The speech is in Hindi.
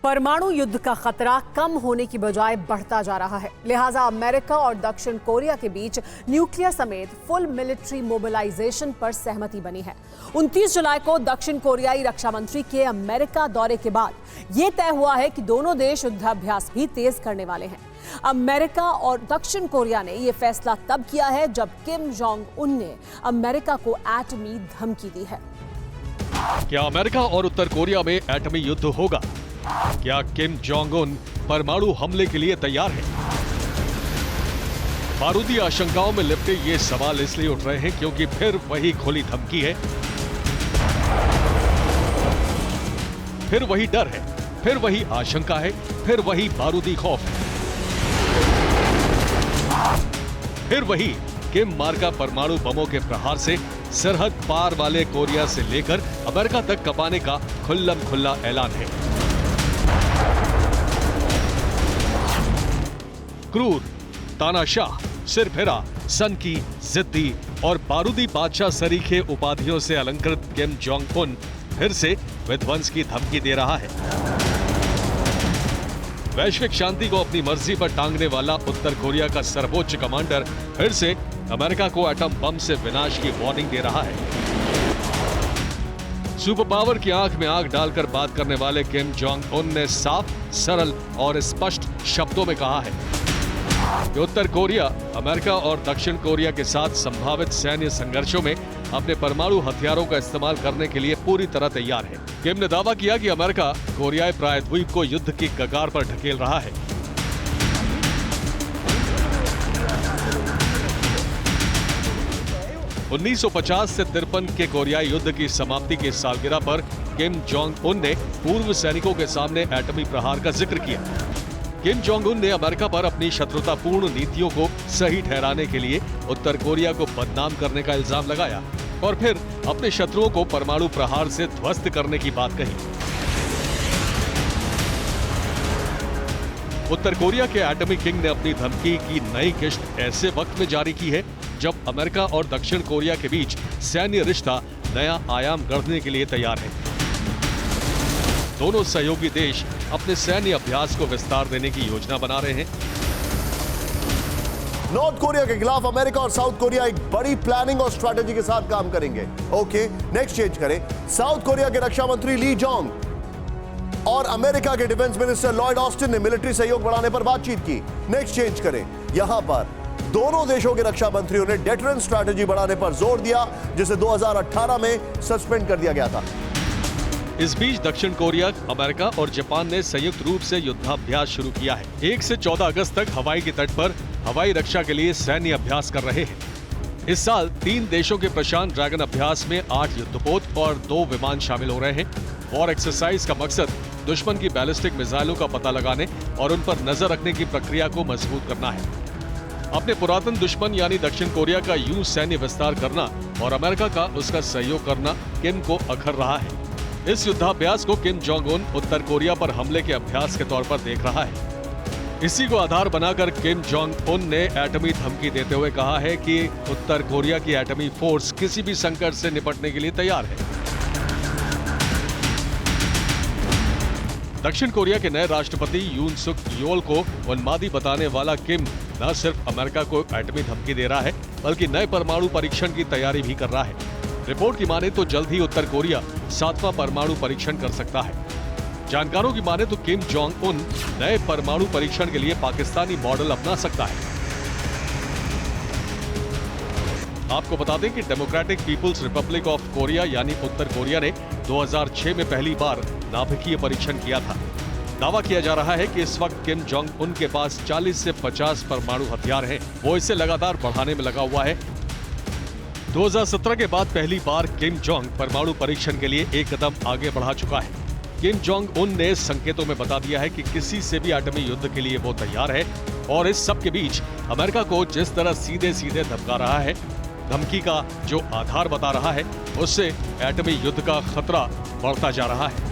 परमाणु युद्ध का खतरा कम होने की बजाय बढ़ता जा रहा है। लिहाजा अमेरिका और दक्षिण कोरिया के बीच न्यूक्लियर समेत फुल मिलिट्री मोबिलाइजेशन पर सहमति बनी है। 29 जुलाई को दक्षिण कोरियाई रक्षा मंत्री के अमेरिका दौरे के बाद यह तय हुआ है कि दोनों देश युद्धाभ्यास भी तेज करने वाले हैं। अमेरिका और दक्षिण कोरिया ने यह फैसला तब किया है जब किम जोंग उन ने अमेरिका को एटमी धमकी दी है। क्या अमेरिका और उत्तर कोरिया में एटमी युद्ध होगा? क्या किम जोंग उन परमाणु हमले के लिए तैयार है? बारूदी आशंकाओं में लिपटे ये सवाल इसलिए उठ रहे हैं क्योंकि फिर वही खुली धमकी है, फिर वही डर है, फिर वही आशंका है, फिर वही बारूदी खौफ है, फिर वही किम मार्का परमाणु बमों के प्रहार से सरहद पार वाले कोरिया से लेकर अमेरिका तक कपाने का खुल्लम खुल्ला ऐलान है। क्रूर, तानाशाह, सिरफिरा, सनकी, जिद्दी और बारूदी बादशाह सरीखे उपाधियों से अलंकृत किम जोंग उन फिर से विध्वंस की धमकी दे रहा है। वैश्विक शांति को अपनी मर्जी पर टांगने वाला उत्तर कोरिया का सर्वोच्च कमांडर फिर से अमेरिका को एटम बम से विनाश की वार्निंग दे रहा है। सुपर पावर की आंख में आंख डालकर बात करने वाले किम जोंग उन ने साफ, सरल और स्पष्ट शब्दों में कहा है कि उत्तर कोरिया अमेरिका और दक्षिण कोरिया के साथ संभावित सैन्य संघर्षों में अपने परमाणु हथियारों का इस्तेमाल करने के लिए पूरी तरह तैयार है। किम ने दावा किया कि अमेरिका कोरियाई प्रायद्वीप को युद्ध की कगार पर ढकेल रहा है। उन्नीस 1950 से 53 के कोरियाई युद्ध की समाप्ति की सालगिरह पर किम जोंग उन ने पूर्व सैनिकों के सामने एटमी प्रहार का जिक्र किया। किम जोंग उन ने अमेरिका पर अपनी शत्रुतापूर्ण नीतियों को सही ठहराने के लिए उत्तर कोरिया को बदनाम करने का इल्जाम लगाया और फिर अपने शत्रुओं को परमाणु प्रहार से ध्वस्त करने की बात कही। उत्तर कोरिया के एटमी किंग ने अपनी धमकी की नई किश्त ऐसे वक्त में जारी की है जब अमेरिका और दक्षिण कोरिया के बीच सैन्य रिश्ता नया आयाम गढ़ने के लिए तैयार है। दोनों सहयोगी देश अपने सैन्य अभ्यास को विस्तार देने की योजना बना रहे हैं। नॉर्थ कोरिया के खिलाफ अमेरिका और साउथ कोरिया एक बड़ी प्लानिंग और स्ट्रैटेजी के साथ काम करेंगे। ओके, नेक्स्ट चेंज करें। साउथ कोरिया के रक्षा मंत्री ली जोंग और अमेरिका के डिफेंस मिनिस्टर लॉयड ऑस्टिन ने मिलिट्री सहयोग बढ़ाने पर बातचीत की। नेक्स्ट चेंज करें। यहां पर दोनों देशों के रक्षा मंत्रियों ने डेटरेंस स्ट्रैटेजी बढ़ाने पर जोर दिया, जिसे 2018 में सस्पेंड कर दिया गया था। इस बीच दक्षिण कोरिया, अमेरिका और जापान ने संयुक्त रूप से युद्धाभ्यास शुरू किया है। 1 से 14 अगस्त तक हवाई के तट पर हवाई रक्षा के लिए सैन्य अभ्यास कर रहे हैं। इस साल 3 देशों के प्रशांत ड्रैगन अभ्यास में 8 युद्धपोत और 2 विमान शामिल हो रहे हैं। वॉर एक्सरसाइज का मकसद दुश्मन की बैलिस्टिक मिसाइलों का पता लगाने और उन पर नजर रखने की प्रक्रिया को मजबूत करना है। अपने पुरातन दुश्मन यानी दक्षिण कोरिया का यूं सैन्य विस्तार करना और अमेरिका का उसका सहयोग करना किम को अखर रहा है। इस युद्धाभ्यास को किम जोंग उन उत्तर कोरिया पर हमले के अभ्यास के तौर पर देख रहा है। इसी को आधार बनाकर किम जोंग उन ने एटमी धमकी देते हुए कहा है कि उत्तर कोरिया की एटमी फोर्स किसी भी संकट से निपटने के लिए तैयार है। दक्षिण कोरिया के नए राष्ट्रपति यून सुक योल को उन्मादी बताने वाला किम न सिर्फ अमेरिका को एटमी धमकी दे रहा है बल्कि नए परमाणु परीक्षण की तैयारी भी कर रहा है। रिपोर्ट की माने तो जल्द ही उत्तर कोरिया 7वां परमाणु परीक्षण कर सकता है। जानकारों की माने तो किम जोंग उन नए परमाणु परीक्षण के लिए पाकिस्तानी मॉडल अपना सकता है। आपको बता दें कि Democratic People's Republic of Korea यानी उत्तर कोरिया ने 2006 में पहली बार नाभिकीय परीक्षण किया था। दावा किया जा रहा है कि इस वक्त किम जोंग उन के पास 40 से 50 परमाणु हथियार हैं। वो इसे लगातार बढ़ाने में लगा हुआ है। 2017 के बाद पहली बार किम जोंग परमाणु परीक्षण के लिए एक कदम आगे बढ़ा चुका है। किम जोंग उन ने संकेतों में बता दिया है कि किसी से भी एटमी युद्ध के लिए वो तैयार है और इस सब के बीच अमेरिका को जिस तरह सीधे सीधे धमका रहा है, धमकी का जो आधार बता रहा है, उससे एटमी युद्ध का खतरा बढ़ता जा रहा है।